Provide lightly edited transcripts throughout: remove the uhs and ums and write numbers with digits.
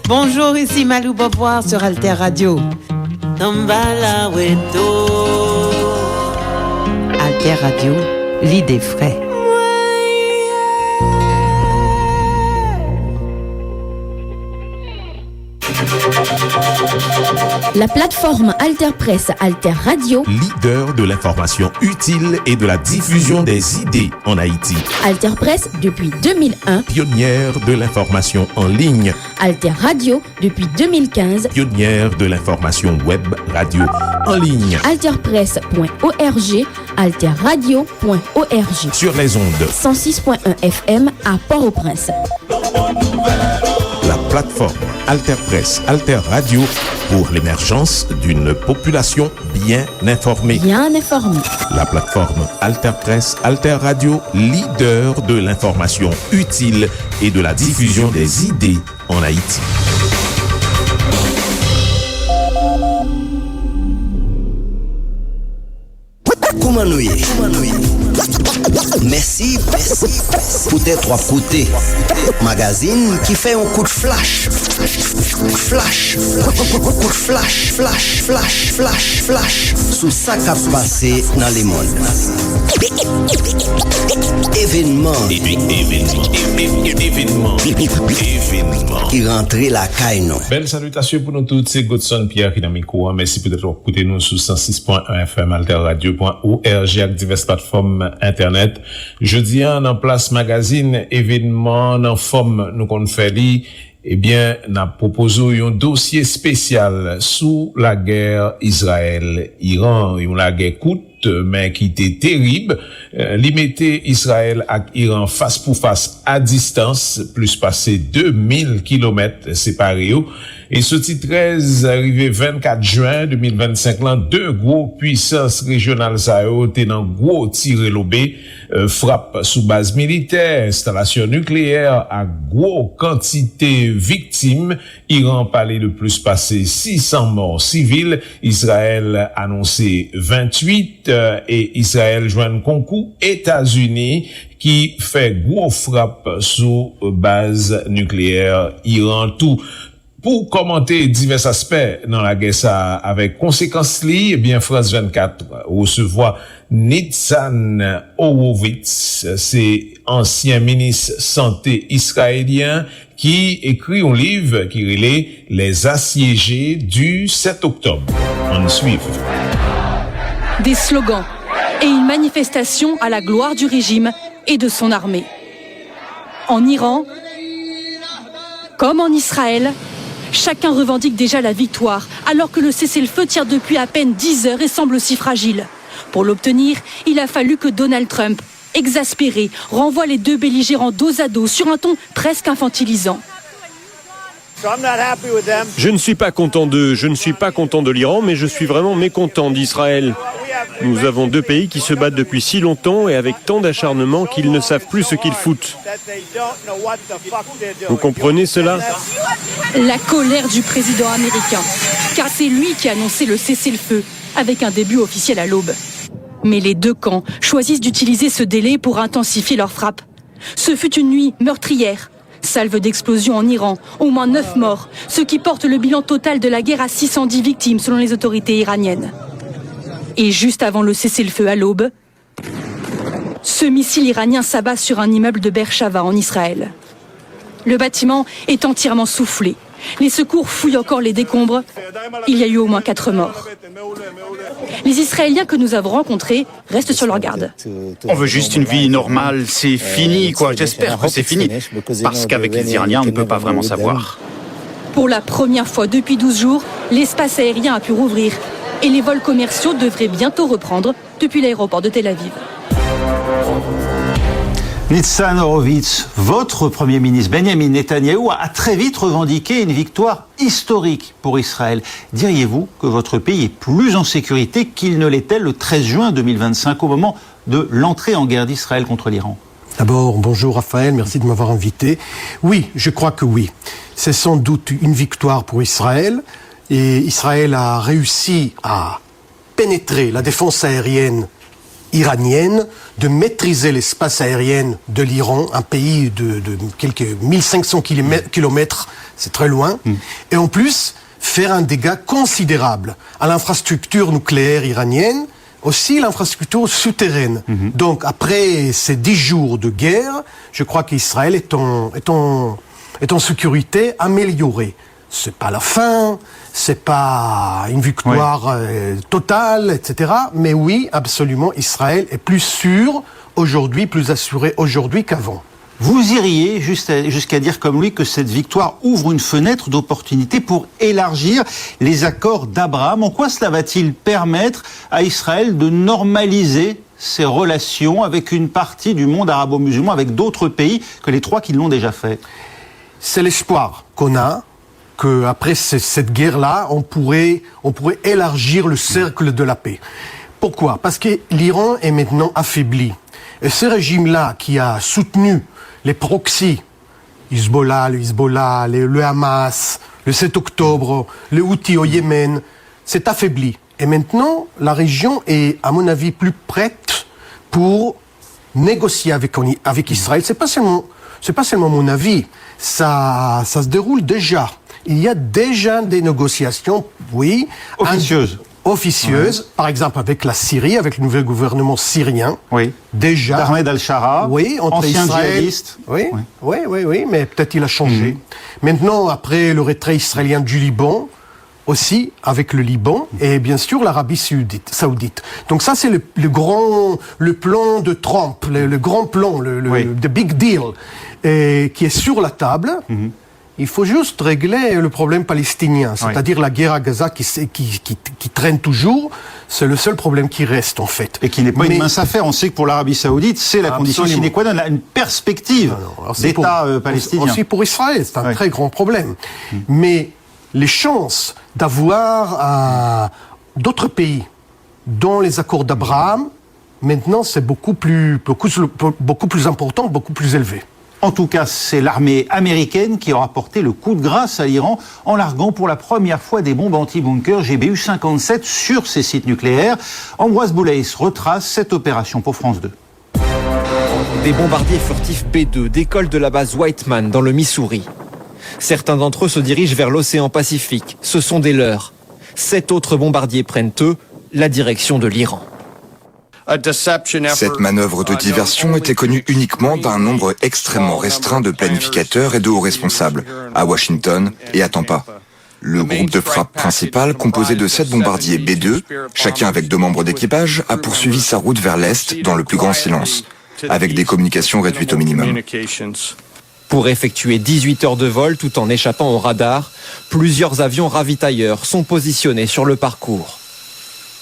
Bonjour, ici Malou Beauvoir sur Alter Radio. Alter Radio, l'idée frais. La plateforme Alter Press, Alter Radio, leader de l'information utile et de la diffusion des idées en Haïti. Alter Press depuis 2001, pionnière de l'information en ligne. Alter Radio depuis 2015, pionnière de l'information web radio en ligne. Alterpress.org, alterradio.org. Sur les ondes 106.1 FM à Port-au-Prince. La plateforme Alter Press, Alter Radio pour l'émergence d'une population bien informée. Bien informée. La plateforme Alter Press, Alter Radio, leader de l'information utile et de la diffusion des idées en Haïti. Koumanouye. Merci pour tes trois côtés. Magazine qui fait un coup de flash. Flash. Coup de flash. Sous ça qu'a passé dans les mondes. Événement. Qui rentrait la caille non. Belle salutation pour nous tous, c'est Godson Pierre qui n'a mis courant. Merci peut-être pour écouter nous sur 106.1 FM alterradio.org avec diverses plateformes internet. Jeudi en place magazine événement en forme nous qu'on fait li. Eh bien, n'a proposé un dossier spécial sous la guerre Israël-Iran, la guerre coûte mais qui était terrible. Limiter Israël et Iran face pour face à distance, plus passé 2000 kilomètres séparés. Et ce titre 13, arrivé 24 juin 2025, là, deux gros puissances régionales tenant gros tiré lobé, frappe sous base militaire, installation nucléaire à gros quantité victimes. Iran parlait de plus passé 600 morts civils. Israël annoncé 28 et Israël joint concours États-Unis qui fait gros frappe sous base nucléaire Iran tout. Pour commenter divers aspects dans la guerre ça avec conséquences liées, eh bien France 24 recevoir Nitzan Horowitz, c'est ancien ministre santé israélien qui écrit un livre qui relaie les assiégés du 7 octobre. On suit. Des slogans et une manifestation à la gloire du régime et de son armée. En Iran, comme en Israël, chacun revendique déjà la victoire, alors que le cessez-le-feu tire depuis à peine 10 heures et semble si fragile. Pour l'obtenir, il a fallu que Donald Trump, exaspéré, renvoie les deux belligérants dos à dos sur un ton presque infantilisant. Je ne suis pas content d'eux, je ne suis pas content de l'Iran, mais je suis vraiment mécontent d'Israël. Nous avons deux pays qui se battent depuis si longtemps et avec tant d'acharnement qu'ils ne savent plus ce qu'ils foutent. Vous comprenez cela ? La colère du président américain, car c'est lui qui a annoncé le cessez-le-feu, avec un début officiel à l'aube. Mais les deux camps choisissent d'utiliser ce délai pour intensifier leurs frappes. Ce fut une nuit meurtrière. Salve d'explosion en Iran, au moins 9 morts, ce qui porte le bilan total de la guerre à 610 victimes selon les autorités iraniennes. Et juste avant le cessez-le-feu à l'aube, ce missile iranien s'abat sur un immeuble de Beersheva en Israël. Le bâtiment est entièrement soufflé. Les secours fouillent encore les décombres. Il y a eu au moins 4 morts. Les Israéliens que nous avons rencontrés restent sur leur garde. On veut juste une vie normale, c'est fini quoi, j'espère que c'est fini. Parce qu'avec les Iraniens, on ne peut pas vraiment savoir. Pour la première fois depuis 12 jours, l'espace aérien a pu rouvrir et les vols commerciaux devraient bientôt reprendre depuis l'aéroport de Tel Aviv. Nitzan Horowitz, votre Premier ministre Benjamin Netanyahou a très vite revendiqué une victoire historique pour Israël. Diriez-vous que votre pays est plus en sécurité qu'il ne l'était le 13 juin 2025 au moment de l'entrée en guerre d'Israël contre l'Iran ? D'abord, bonjour Raphaël, merci de m'avoir invité. Oui, je crois que oui. C'est sans doute une victoire pour Israël et Israël a réussi à pénétrer la défense aérienne iranienne de maîtriser l'espace aérien de l'Iran, un pays de quelques 1500 kilomètres, c'est très loin, et en plus faire un dégât considérable à l'infrastructure nucléaire iranienne, aussi l'infrastructure souterraine. Donc après ces 10 jours de guerre, je crois qu'Israël est en sécurité améliorée. C'est pas la fin, c'est pas une victoire totale, etc. Mais oui, absolument, Israël est plus sûr aujourd'hui, plus assuré aujourd'hui qu'avant. Vous iriez jusqu'à dire comme lui que cette victoire ouvre une fenêtre d'opportunité pour élargir les accords d'Abraham. En quoi cela va-t-il permettre à Israël de normaliser ses relations avec une partie du monde arabo-musulman, avec d'autres pays que les 3 qui l'ont déjà fait? C'est l'espoir qu'on a, qu'après cette guerre-là, on pourrait élargir le cercle de la paix. Pourquoi? Parce que l'Iran est maintenant affaibli. Et ce régime-là qui a soutenu les proxys, le Hezbollah, le Hamas, le 7 octobre, le Houthi au Yémen, s'est affaibli. Et maintenant, la région est, à mon avis, plus prête pour négocier avec Israël. C'est pas seulement mon avis. Ça se déroule déjà. Il y a déjà des négociations, oui. Officieuses, par exemple avec la Syrie, avec le nouvel gouvernement syrien. Oui. Déjà. Ahmed al-Shara. Oui, entre ancien Israël. Djihadiste. Oui, mais peut-être il a changé. Maintenant, après le retrait israélien du Liban, aussi avec le Liban et bien sûr l'Arabie Saoudite. Donc ça c'est le plan de Trump, le grand plan, the big deal, qui est sur la table. Il faut juste régler le problème palestinien, c'est-à-dire la guerre à Gaza qui traîne toujours. C'est le seul problème qui reste en fait. Et qui n'est pas une mince affaire. On sait que pour l'Arabie Saoudite, c'est la condition sine qua non, une perspective d'État palestinien. Aussi pour Israël, c'est un très grand problème. Mais les chances d'avoir d'autres pays dans les accords d'Abraham, maintenant c'est beaucoup plus important, beaucoup plus élevé. En tout cas, c'est l'armée américaine qui aura porté le coup de grâce à l'Iran en larguant pour la première fois des bombes anti-bunker GBU-57 sur ses sites nucléaires. Ambroise Boulais retrace cette opération pour France 2. Des bombardiers furtifs B-2 décollent de la base Whiteman dans le Missouri. Certains d'entre eux se dirigent vers l'océan Pacifique. Ce sont des leurs. 7 autres bombardiers prennent, eux, la direction de l'Iran. Cette manœuvre de diversion était connue uniquement d'un nombre extrêmement restreint de planificateurs et de hauts responsables, à Washington et à Tampa. Le groupe de frappe principal, composé de 7 bombardiers B-2, chacun avec 2 membres d'équipage, a poursuivi sa route vers l'est dans le plus grand silence, avec des communications réduites au minimum. Pour effectuer 18 heures de vol tout en échappant au radar, plusieurs avions ravitailleurs sont positionnés sur le parcours.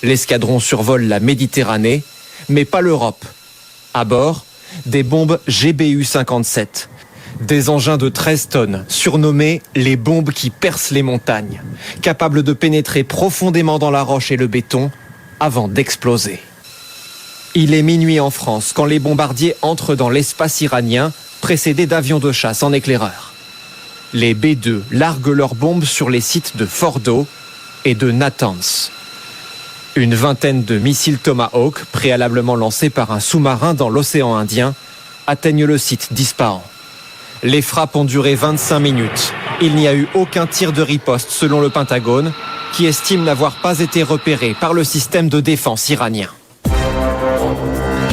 L'escadron survole la Méditerranée, mais pas l'Europe. À bord, des bombes GBU-57. Des engins de 13 tonnes, surnommés les bombes qui percent les montagnes, capables de pénétrer profondément dans la roche et le béton avant d'exploser. Il est minuit en France quand les bombardiers entrent dans l'espace iranien, précédés d'avions de chasse en éclaireur. Les B-2 larguent leurs bombes sur les sites de Fordo et de Natanz. Une vingtaine de missiles Tomahawk, préalablement lancés par un sous-marin dans l'océan Indien, atteignent le site d'Ispahan. Les frappes ont duré 25 minutes. Il n'y a eu aucun tir de riposte selon le Pentagone, qui estime n'avoir pas été repéré par le système de défense iranien.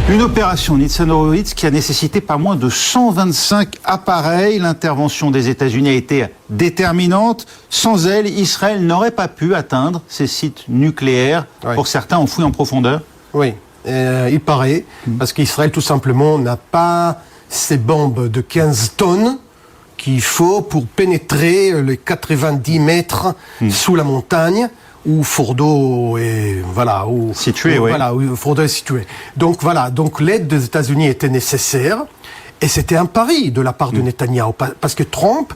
Une opération Nitzan Horowitz qui a nécessité pas moins de 125 appareils. L'intervention des États-Unis a été déterminante. Sans elle, Israël n'aurait pas pu atteindre ces sites nucléaires, pour certains enfouis en profondeur. Oui, il paraît, parce qu'Israël tout simplement n'a pas ces bombes de 15 tonnes qu'il faut pour pénétrer les 90 mètres sous la montagne. Où Fordo est situé. Où Fordo est situé. Donc l'aide des États-Unis était nécessaire et c'était un pari de la part de Netanyahou parce que Trump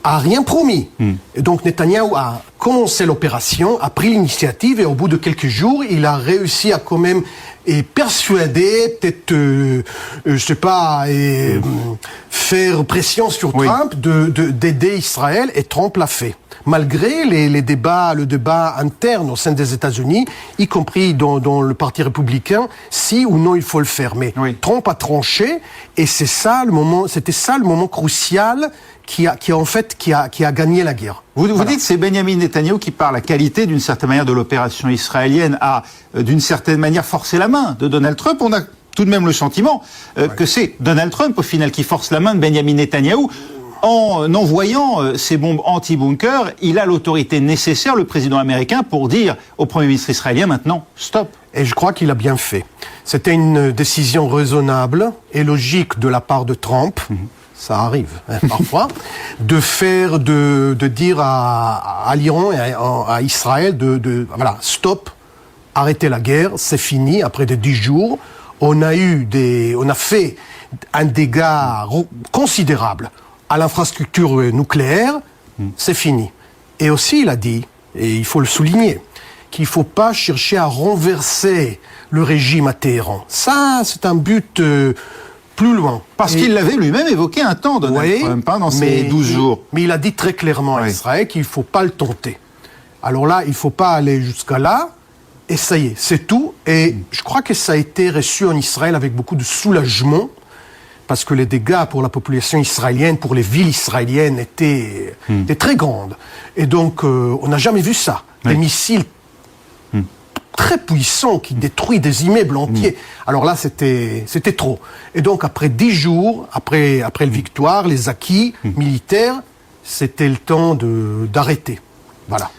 a rien promis. Et donc Netanyahou a commencé l'opération, a pris l'initiative et au bout de quelques jours, il a réussi à quand même persuader, peut-être, faire pression sur Trump d'aider Israël, et Trump l'a fait. Malgré le débat interne au sein des États-Unis, y compris dans le Parti républicain, si ou non il faut le faire. Mais Trump a tranché, et c'était ça le moment crucial qui a gagné la guerre. Vous dites que c'est Benjamin Netanyahou qui, par la qualité d'une certaine manière de l'opération israélienne, a d'une certaine manière forcé la main de Donald Trump. On a tout de même le sentiment que c'est Donald Trump au final qui force la main de Benjamin Netanyahou. En envoyant ces bombes anti-bunker, il a l'autorité nécessaire, le président américain, pour dire au Premier ministre israélien maintenant, stop. Et je crois qu'il a bien fait. C'était une décision raisonnable et logique de la part de Trump. Ça arrive parfois, de dire à l'Iran et à Israël voilà, stop, arrêtez la guerre, c'est fini. Après 10 jours, on a fait un dégât considérable à l'infrastructure nucléaire, c'est fini. Et aussi, il a dit, et il faut le souligner, qu'il ne faut pas chercher à renverser le régime à Téhéran. Ça, c'est un but plus loin. Parce qu'il l'avait lui-même évoqué un temps, Donald Trump, dans ces 12 jours. Mais il a dit très clairement à Israël qu'il ne faut pas le tenter. Alors là, il ne faut pas aller jusqu'à là, et ça y est, c'est tout. Et je crois que ça a été reçu en Israël avec beaucoup de soulagement, parce que les dégâts pour la population israélienne, pour les villes israéliennes, étaient très grandes. Et donc, on n'a jamais vu ça. Des missiles très puissants qui détruisent des immeubles entiers. Alors là, c'était trop. Et donc, après 10 jours, après la victoire, les acquis militaires, c'était le temps d'arrêter. Voilà.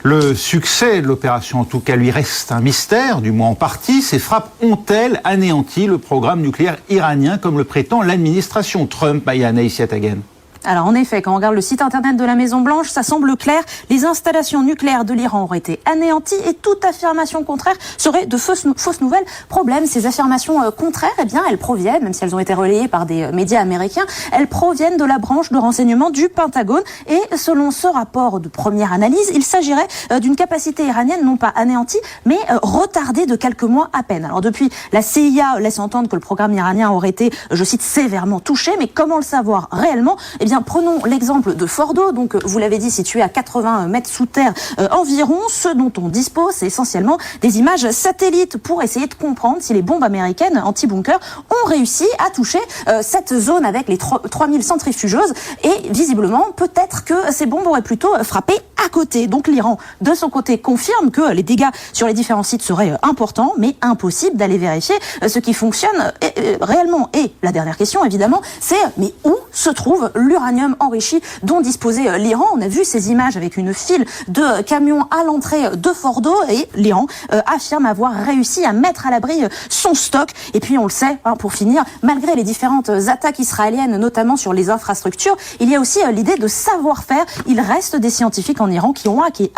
Le succès de l'opération, en tout cas, lui reste un mystère, du moins en partie. Ces frappes ont-elles anéanti le programme nucléaire iranien, comme le prétend l'administration Trump, Mayana Issiatagen? Alors en effet, quand on regarde le site internet de la Maison-Blanche, ça semble clair. Les installations nucléaires de l'Iran auraient été anéanties et toute affirmation contraire serait de fausses nouvelles. Problème, ces affirmations contraires, eh bien, elles proviennent, même si elles ont été relayées par des médias américains, elles proviennent de la branche de renseignement du Pentagone. Et selon ce rapport de première analyse, il s'agirait d'une capacité iranienne non pas anéantie, mais retardée de quelques mois à peine. Alors depuis, la CIA laisse entendre que le programme iranien aurait été, je cite, sévèrement touché, mais comment le savoir réellement? Eh bien, prenons l'exemple de Fordo, donc vous l'avez dit, situé à 80 mètres sous terre environ. Ce dont on dispose, c'est essentiellement des images satellites pour essayer de comprendre si les bombes américaines anti-bunker ont réussi à toucher cette zone avec les 3000 centrifugeuses. Et visiblement, peut-être que ces bombes auraient plutôt frappé à côté. Donc l'Iran, de son côté, confirme que les dégâts sur les différents sites seraient importants, mais impossible d'aller vérifier ce qui fonctionne réellement. Et la dernière question, évidemment, c'est mais où se trouve l'uranium enrichi dont disposait l'Iran? On a vu ces images avec une file de camions à l'entrée de Fordo et l'Iran affirme avoir réussi à mettre à l'abri son stock. Et puis on le sait, pour finir, malgré les différentes attaques israéliennes, notamment sur les infrastructures, il y a aussi l'idée de savoir-faire. Il reste des scientifiques en Iran qui ont acquis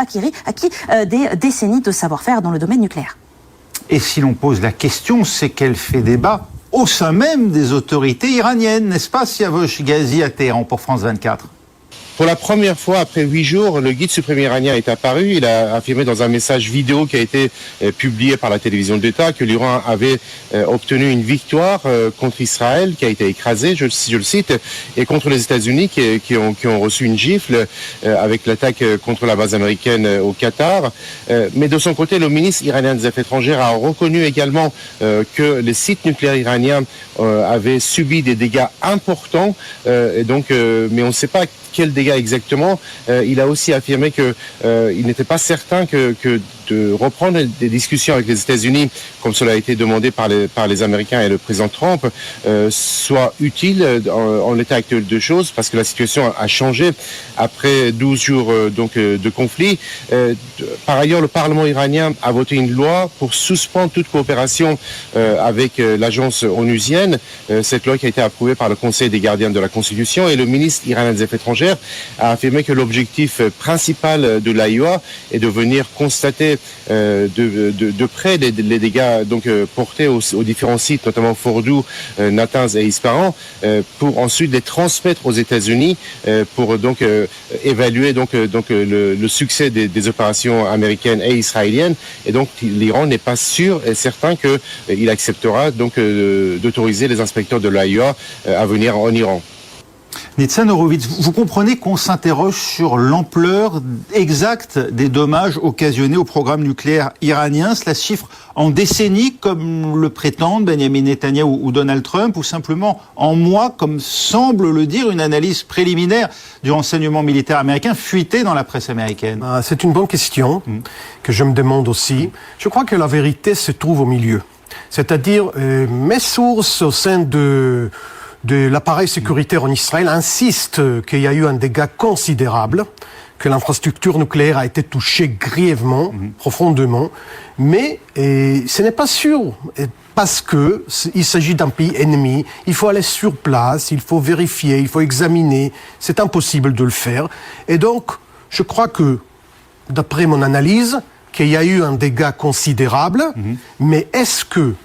des décennies de savoir-faire dans le domaine nucléaire. Et si l'on pose la question, c'est qu'elle fait débat au sein même des autorités iraniennes, n'est-ce pas, Siavosh Ghazi à Téhéran pour France 24? Pour la première fois, après 8 jours, le guide suprême iranien est apparu. Il a affirmé dans un message vidéo qui a été publié par la télévision d'État que l'Iran avait obtenu une victoire contre Israël, qui a été écrasée, je le cite, et contre les États-Unis qui ont reçu une gifle avec l'attaque contre la base américaine au Qatar. Mais de son côté, le ministre iranien des Affaires étrangères a reconnu également que les sites nucléaires iraniens avaient subi des dégâts importants, et donc, mais on ne sait pas quels dégâts exactement. Il a aussi affirmé que il n'était pas certain que de reprendre des discussions avec les États-Unis, comme cela a été demandé par les Américains et le président Trump, soit utile en l'état actuel de choses, parce que la situation a changé après 12 jours de conflit. Par ailleurs, le Parlement iranien a voté une loi pour suspendre toute coopération avec l'agence onusienne. Cette loi qui a été approuvée par le Conseil des gardiens de la Constitution, et le ministre iranien des Affaires étrangères a affirmé que l'objectif principal de l'AIOA est de venir constater de près les dégâts portés aux différents sites, notamment Fordow, Natanz et Ispahan, pour ensuite les transmettre aux États-Unis pour évaluer le succès des opérations américaines et israéliennes. Et donc l'Iran n'est pas sûr et certain qu'il acceptera d'autoriser les inspecteurs de l'AIEA à venir en Iran. Nitzan Horowitz, vous comprenez qu'on s'interroge sur l'ampleur exacte des dommages occasionnés au programme nucléaire iranien. Cela se chiffre en décennies, comme le prétendent Benjamin Netanyahou ou Donald Trump, ou simplement en mois, comme semble le dire une analyse préliminaire du renseignement militaire américain fuitée dans la presse américaine. C'est une bonne question que je me demande aussi. Je crois que la vérité se trouve au milieu. C'est-à-dire, mes sources au sein de l'appareil sécuritaire en Israël insiste qu'il y a eu un dégât considérable, que l'infrastructure nucléaire a été touchée grièvement, profondément, mais ce n'est pas sûr, parce que il s'agit d'un pays ennemi, il faut aller sur place, il faut vérifier, il faut examiner, c'est impossible de le faire. Et donc, je crois que, d'après mon analyse, qu'il y a eu un dégât considérable, mais est-ce que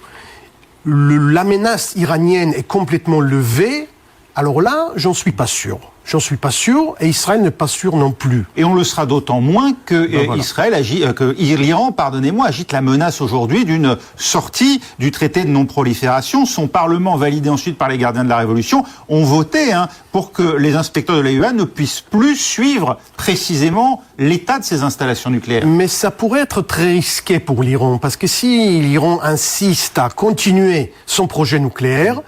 la menace iranienne est complètement levée? Alors là, j'en suis pas sûr. J'en suis pas sûr, et Israël n'est pas sûr non plus. Et on le sera d'autant moins que l'Iran, agite la menace aujourd'hui d'une sortie du traité de non-prolifération. Son parlement, validé ensuite par les gardiens de la Révolution, ont voté pour que les inspecteurs de l'AIEA ne puissent plus suivre précisément l'état de ces installations nucléaires. Mais ça pourrait être très risqué pour l'Iran, parce que si l'Iran insiste à continuer son projet nucléaire,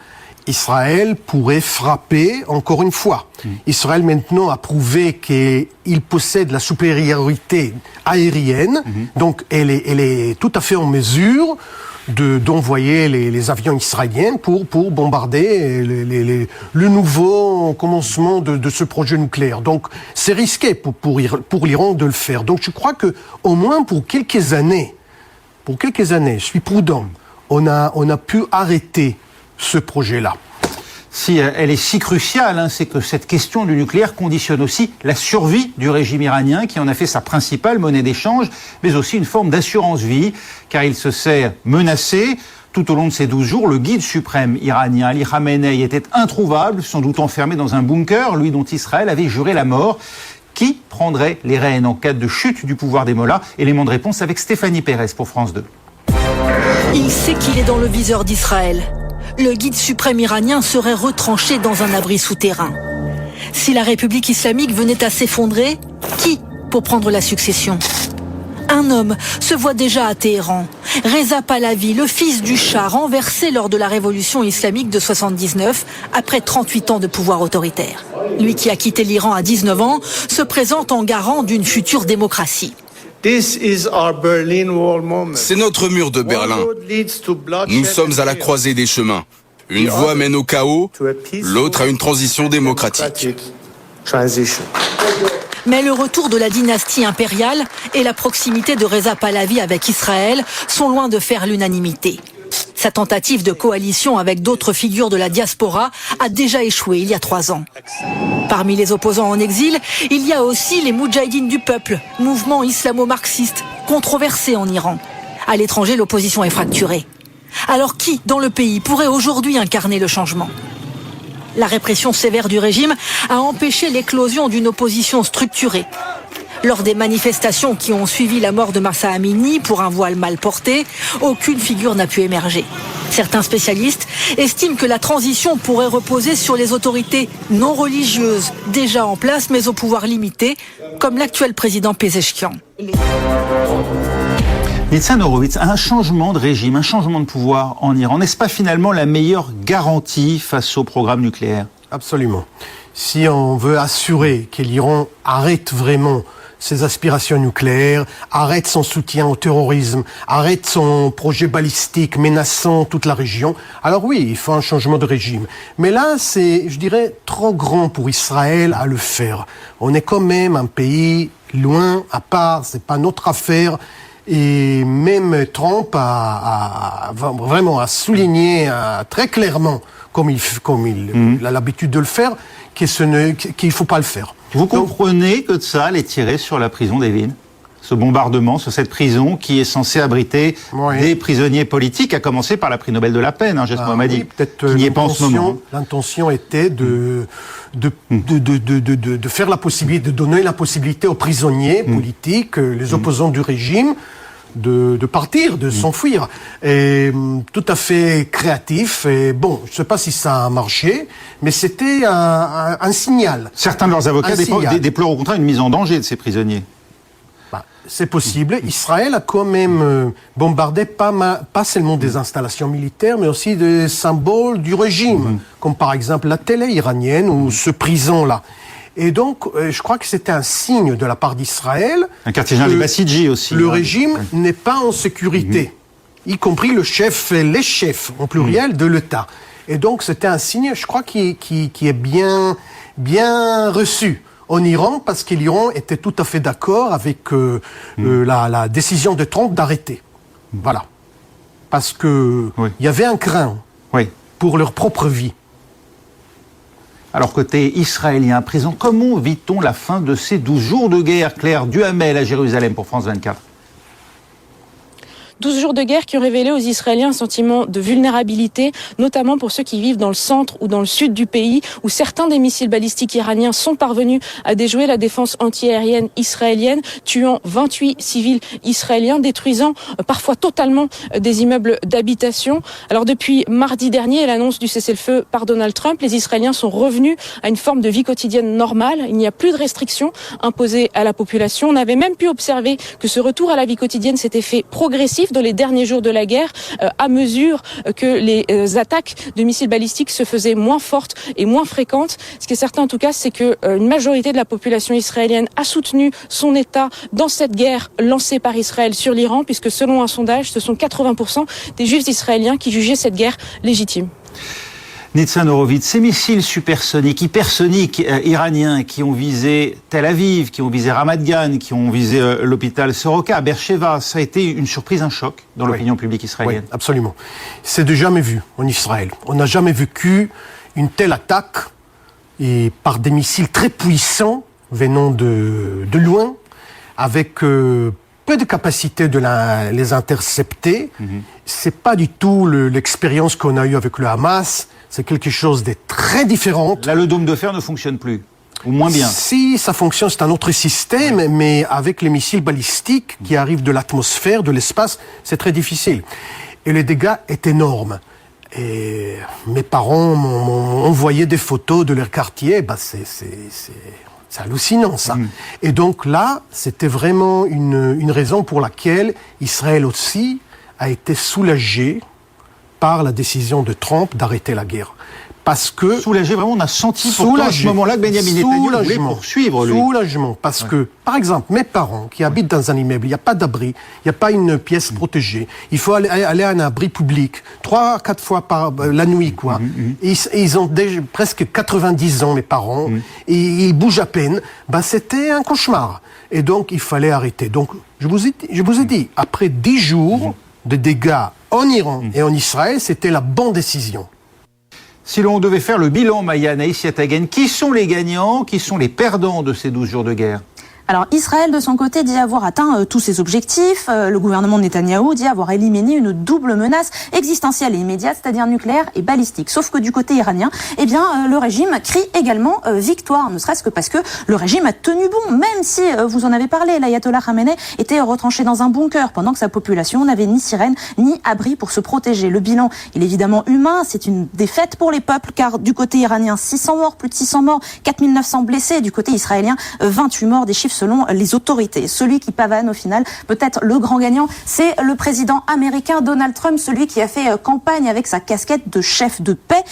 Israël pourrait frapper encore une fois. Israël maintenant a prouvé qu'il possède la supériorité aérienne, donc elle est tout à fait en mesure d'envoyer les avions israéliens pour bombarder le nouveau commencement de ce projet nucléaire. Donc c'est risqué pour l'Iran de le faire. Donc je crois que au moins pour quelques années, je suis prudent, on a pu arrêter ce projet-là. Si elle est si cruciale, c'est que cette question du nucléaire conditionne aussi la survie du régime iranien, qui en a fait sa principale monnaie d'échange, mais aussi une forme d'assurance-vie, car il se sait menacé. Tout au long de ces 12 jours, le guide suprême iranien, Ali Khamenei, était introuvable, sans doute enfermé dans un bunker, lui dont Israël avait juré la mort. Qui prendrait les rênes en cas de chute du pouvoir des mollahs? Élément de réponse avec Stéphanie Pérez pour France 2. Il sait qu'il est dans le viseur d'Israël. Le guide suprême iranien serait retranché dans un abri souterrain. Si la République islamique venait à s'effondrer, qui pour prendre la succession? Un homme se voit déjà à Téhéran. Reza Pahlavi, le fils du Shah, renversé lors de la révolution islamique de 79, après 38 ans de pouvoir autoritaire. Lui qui a quitté l'Iran à 19 ans, se présente en garant d'une future démocratie. C'est notre mur de Berlin. Nous sommes à la croisée des chemins. Une voie mène au chaos, l'autre à une transition démocratique. Mais le retour de la dynastie impériale et la proximité de Reza Pahlavi avec Israël sont loin de faire l'unanimité. Sa tentative de coalition avec d'autres figures de la diaspora a déjà échoué il y a 3 ans. Parmi les opposants en exil, il y a aussi les Moudjahidines du peuple, mouvement islamo-marxiste, controversé en Iran. À l'étranger, l'opposition est fracturée. Alors qui, dans le pays, pourrait aujourd'hui incarner le changement ? La répression sévère du régime a empêché l'éclosion d'une opposition structurée. Lors des manifestations qui ont suivi la mort de Mahsa Amini pour un voile mal porté, aucune figure n'a pu émerger. Certains spécialistes estiment que la transition pourrait reposer sur les autorités non religieuses déjà en place mais au pouvoir limité, comme l'actuel président Pezeshkian. Nitzan Horowitz, un changement de régime, un changement de pouvoir en Iran, n'est-ce pas finalement la meilleure garantie face au programme nucléaire? Absolument. Si on veut assurer que l'Iran arrête vraiment ses aspirations nucléaires, arrête son soutien au terrorisme, arrête son projet balistique menaçant toute la région, alors oui, il faut un changement de régime. Mais là, c'est, je dirais, trop grand pour Israël à le faire. On est quand même un pays loin, à part, c'est pas notre affaire. Et même Trump a vraiment souligné très clairement, comme il a l'habitude de le faire, qu'il faut pas le faire. Vous comprenez que Tsahal est tiré sur la prison d'Evin, ce bombardement sur cette prison qui est censée abriter des prisonniers politiques, à commencer par la prix Nobel de la paix, Jess Mohammadi, qui n'y est pas en ce moment. L'intention était de faire la possibilité, de donner la possibilité aux prisonniers politiques, les opposants du régime, de partir, de s'enfuir. Et tout à fait créatif. Et bon, je ne sais pas si ça a marché, mais c'était un signal. Certains de leurs avocats déplorent au contraire une mise en danger de ces prisonniers. C'est possible. Israël a quand même bombardé pas seulement des installations militaires, mais aussi des symboles du régime, comme par exemple la télé iranienne ou ce prison-là. Et donc, je crois que c'était un signe de la part d'Israël. Un quartier général du Bassidji aussi. Le régime n'est pas en sécurité, y compris le chef et les chefs, en pluriel, de l'État. Et donc, c'était un signe, je crois, qui est bien reçu en Iran, parce que l'Iran était tout à fait d'accord avec la décision de Trump d'arrêter. Voilà. Parce que il y avait un craint pour leur propre vie. Alors, côté israélien, à présent, comment vit-on la fin de ces 12 jours de guerre? Claire Duhamel à Jérusalem pour France 24. 12 jours de guerre qui ont révélé aux Israéliens un sentiment de vulnérabilité, notamment pour ceux qui vivent dans le centre ou dans le sud du pays, où certains des missiles balistiques iraniens sont parvenus à déjouer la défense antiaérienne israélienne, tuant 28 civils israéliens, détruisant parfois totalement des immeubles d'habitation. Alors depuis mardi dernier et l'annonce du cessez-le-feu par Donald Trump, les Israéliens sont revenus à une forme de vie quotidienne normale. Il n'y a plus de restrictions imposées à la population. On avait même pu observer que ce retour à la vie quotidienne s'était fait progressif dans les derniers jours de la guerre, à mesure que les attaques de missiles balistiques se faisaient moins fortes et moins fréquentes. Ce qui est certain en tout cas, c'est qu'une majorité de la population israélienne a soutenu son État dans cette guerre lancée par Israël sur l'Iran, puisque selon un sondage, ce sont 80% des juifs israéliens qui jugeaient cette guerre légitime. Nitzan Horowitz, ces missiles supersoniques, hypersoniques iraniens qui ont visé Tel Aviv, qui ont visé Ramat Gan, qui ont visé l'hôpital Soroka, Beersheva, ça a été une surprise, un choc dans l'opinion publique israélienne. Oui, absolument. C'est de jamais vu en Israël. On n'a jamais vécu une telle attaque et par des missiles très puissants venant de loin, avec peu de capacité de les intercepter. C'est pas du tout l'expérience qu'on a eue avec le Hamas. C'est quelque chose de très différent. Là, le dôme de fer ne fonctionne plus, ou moins bien. Si ça fonctionne, c'est un autre système, mais avec les missiles balistiques qui arrivent de l'atmosphère, de l'espace, c'est très difficile. Et les dégâts est énorme. Et mes parents m'ont envoyé des photos de leur quartier. C'est hallucinant, ça. Et donc là, c'était vraiment une raison pour laquelle Israël aussi a été soulagé par la décision de Trump d'arrêter la guerre. Parce que... Soulagé, vraiment, on a senti pourtant à ce moment-là que Benjamin Netanyahu voulait poursuivre, lui. Soulagement, parce que, par exemple, mes parents qui habitent dans un immeuble, il n'y a pas d'abri, il n'y a pas une pièce protégée, il faut aller à un abri public, 3-4 fois par la nuit, quoi. Et ils ont déjà presque 90 ans, mes parents, et ils bougent à peine. C'était un cauchemar. Et donc, il fallait arrêter. Donc, je vous ai dit, après 10 jours de dégâts en Iran et en Israël, c'était la bonne décision. Si l'on devait faire le bilan, Maya Anaïs Yatagen, qui sont les gagnants, qui sont les perdants de ces 12 jours de guerre? Alors Israël, de son côté, dit avoir atteint tous ses objectifs. Le gouvernement de Netanyahou dit avoir éliminé une double menace existentielle et immédiate, c'est-à-dire nucléaire et balistique. Sauf que du côté iranien, le régime crie également victoire, ne serait-ce que parce que le régime a tenu bon, même si, vous en avez parlé, l'ayatollah Khamenei était retranché dans un bunker pendant que sa population n'avait ni sirène ni abri pour se protéger. Le bilan, il est évidemment humain, c'est une défaite pour les peuples, car du côté iranien, 600 morts, plus de 600 morts, 4900 blessés, du côté israélien, 28 morts, des chiffres selon les autorités. Celui qui pavane au final, peut-être le grand gagnant, c'est le président américain Donald Trump, celui qui a fait campagne avec sa casquette de chef de paix.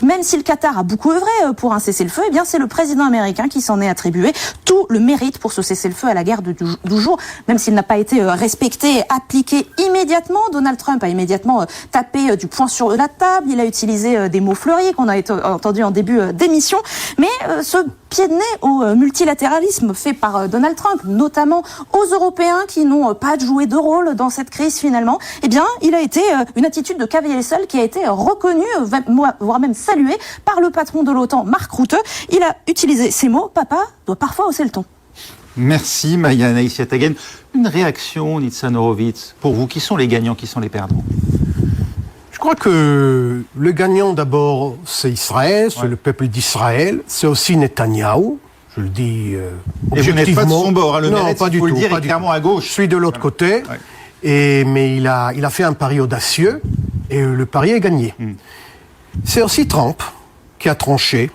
Même si le Qatar a beaucoup œuvré pour un cessez-le-feu, eh bien c'est le président américain qui s'en est attribué tout le mérite pour ce cessez-le-feu à la guerre de 12 jours, même s'il n'a pas été respecté et appliqué immédiatement. Donald Trump a immédiatement tapé du poing sur la table, il a utilisé des mots fleuris qu'on a entendus en début d'émission, mais ce pied de nez au multilatéralisme fait par Donald Trump, notamment aux Européens qui n'ont pas joué de rôle dans cette crise finalement, eh bien, il a été une attitude de cavalier seul qui a été reconnue, voire même saluée par le patron de l'OTAN, Mark Rutte. Il a utilisé ces mots: papa doit parfois hausser le ton. Merci Maya Anaïs-Yatagan. Une réaction, Nitzan Horowitz, pour vous, qui sont les gagnants, qui sont les perdants? Je crois que le gagnant d'abord, c'est Israël, c'est le peuple d'Israël, c'est aussi Netanyahou, je le dis objectivement. Et vous n'êtes pas de son bord, le mérite, pas du tout, le dire, est clairement à gauche. Je suis de l'autre côté, mais il a fait un pari audacieux, et le pari est gagné. C'est aussi Trump qui a tranché,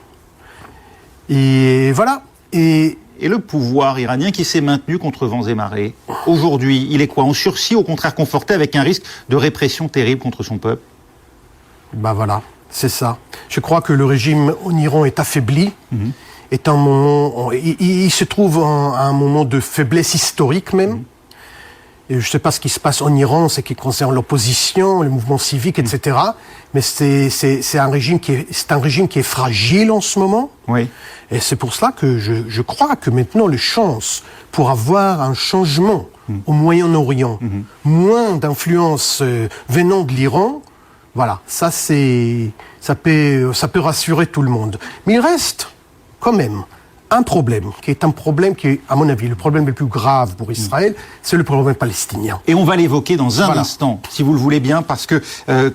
et voilà. Et le pouvoir iranien qui s'est maintenu contre vents et marées, aujourd'hui, il est quoi? En sursis, au contraire conforté, avec un risque de répression terrible contre son peuple? Ben voilà, c'est ça. Je crois que le régime en Iran est affaibli, est un moment, il se trouve à un moment de faiblesse historique même. Et je ne sais pas ce qui se passe en Iran, ce qui concerne l'opposition, le mouvement civique, etc. Mais c'est un régime qui est fragile en ce moment. Oui. Et c'est pour cela que je crois que maintenant les chances pour avoir un changement au Moyen-Orient, moins d'influence venant de l'Iran, voilà, ça peut rassurer tout le monde. Mais il reste quand même un problème qui est, à mon avis, le problème le plus grave pour Israël, c'est le problème palestinien. Et on va l'évoquer dans un instant, si vous le voulez bien, parce que,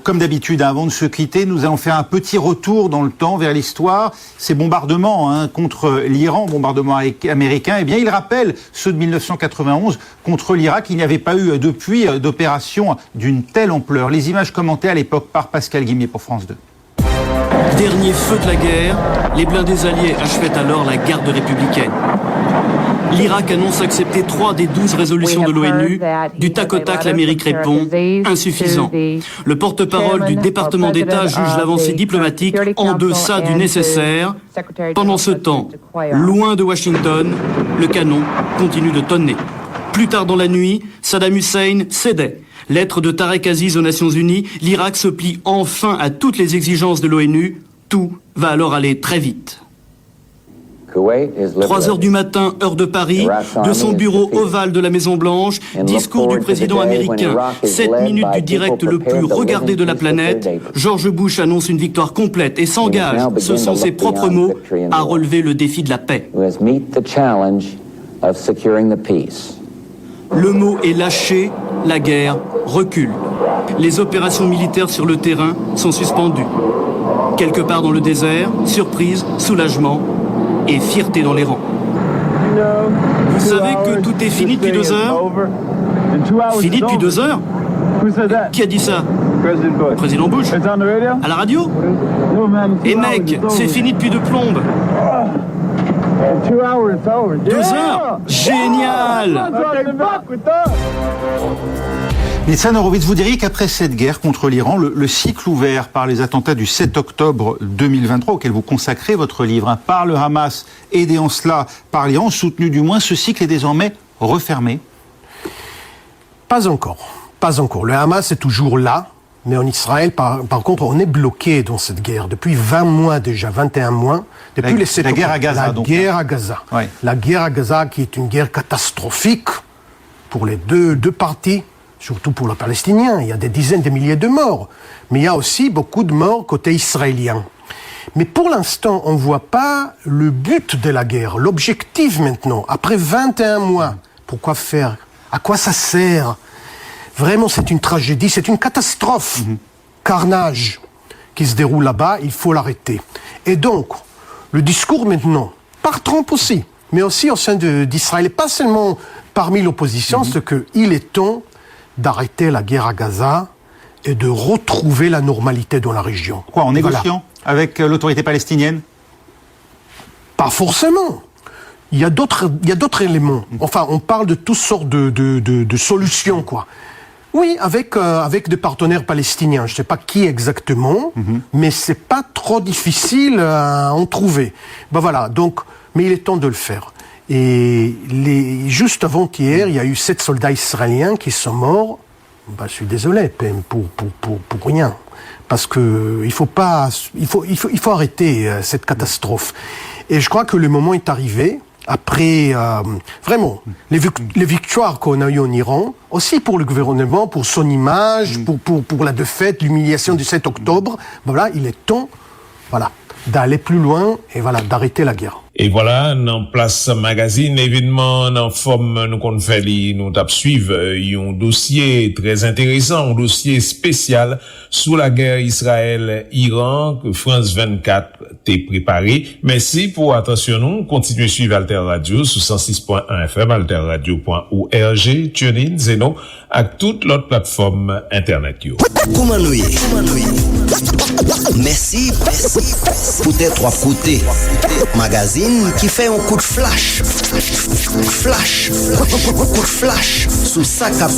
comme d'habitude, avant de se quitter, nous allons faire un petit retour dans le temps, vers l'histoire. Ces bombardements contre l'Iran, bombardements américains, eh bien, ils rappellent ceux de 1991 contre l'Irak. Il n'y avait pas eu, depuis, d'opération d'une telle ampleur. Les images commentées à l'époque par Pascal Guimier pour France 2. Dernier feu de la guerre, les blindés alliés achevaient alors la garde républicaine. L'Irak annonce accepter 3 des 12 résolutions de l'ONU. Du tac au tac, l'Amérique répond « insuffisant ». Le porte-parole du département d'État juge l'avancée diplomatique en deçà du nécessaire. Pendant ce temps, loin de Washington, le canon continue de tonner. Plus tard dans la nuit, Saddam Hussein cédait. Lettre de Tarek Aziz aux Nations Unies, l'Irak se plie enfin à toutes les exigences de l'ONU. Tout va alors aller très vite. 3h du matin, heure de Paris, de son bureau ovale de la Maison-Blanche, discours du président américain. 7 minutes du direct le plus regardé de la planète. George Bush annonce une victoire complète et s'engage, ce sont ses propres mots, à relever le défi de la paix. Le mot est lâché, la guerre recule. Les opérations militaires sur le terrain sont suspendues. Quelque part dans le désert, surprise, soulagement et fierté dans les rangs. Vous savez que tout est fini depuis 2 heures? Fini depuis 2 heures? Qui a dit ça? Président Bush. À la radio? Et mec, c'est fini depuis 2 plombes. 2 heures? Génial! Nitzan Horowitz, vous diriez qu'après cette guerre contre l'Iran, le cycle ouvert par les attentats du 7 octobre 2023, auquel vous consacrez votre livre, par le Hamas, aidé en cela par l'Iran, soutenu du moins, ce cycle est désormais refermé? Pas encore. Le Hamas est toujours là, mais en Israël, par contre, on est bloqué dans cette guerre depuis 20 mois déjà, 21 mois. Depuis la guerre à Gaza, donc. Guerre à Gaza. Ouais. La guerre à Gaza qui est une guerre catastrophique pour les deux parties, surtout pour les Palestiniens. Il y a des dizaines de milliers de morts. Mais il y a aussi beaucoup de morts côté israélien. Mais pour l'instant, on ne voit pas le but de la guerre, l'objectif maintenant. Après 21 mois, pourquoi faire? À quoi ça sert? Vraiment, c'est une tragédie, c'est une catastrophe. Carnage qui se déroule là-bas, il faut l'arrêter. Et donc, le discours maintenant, par Trump aussi, mais aussi au sein d'Israël, et pas seulement parmi l'opposition, c'est qu'il est temps d'arrêter la guerre à Gaza et de retrouver la normalité dans la région. Quoi, en négociant avec l'autorité palestinienne? Pas forcément. Il y a d'autres éléments. Enfin, on parle de toutes sortes de solutions, quoi. Oui, avec des partenaires palestiniens. Je ne sais pas qui exactement, mais c'est pas trop difficile à en trouver. Ben voilà. Donc, mais il est temps de le faire. Et juste avant-hier, il y a eu 7 soldats israéliens qui sont morts. Ben, je suis désolé, pour rien. Parce que il faut arrêter cette catastrophe. Et je crois que le moment est arrivé. Après, vraiment, les victoires qu'on a eues en Iran, aussi pour le gouvernement, pour son image, pour la défaite, l'humiliation du 7 octobre, voilà, il est temps, d'aller plus loin et voilà, d'arrêter la guerre. Et voilà, dans Place Magazine, évidemment, dans forme nous qu'on fait, nous tap suivre un dossier très intéressant, un dossier spécial sous la guerre Israël-Iran que France 24 t'est préparé. Merci pour attention nous. Continuez suivre Alter Radio sous 106.1 FM, alterradio.org, TuneIn, Zeno, ak toute l'autre plateforme internet yo. Merci pour tes trois côtés. Magazine qui fait un coup de flash. Coup de flash sous sa cap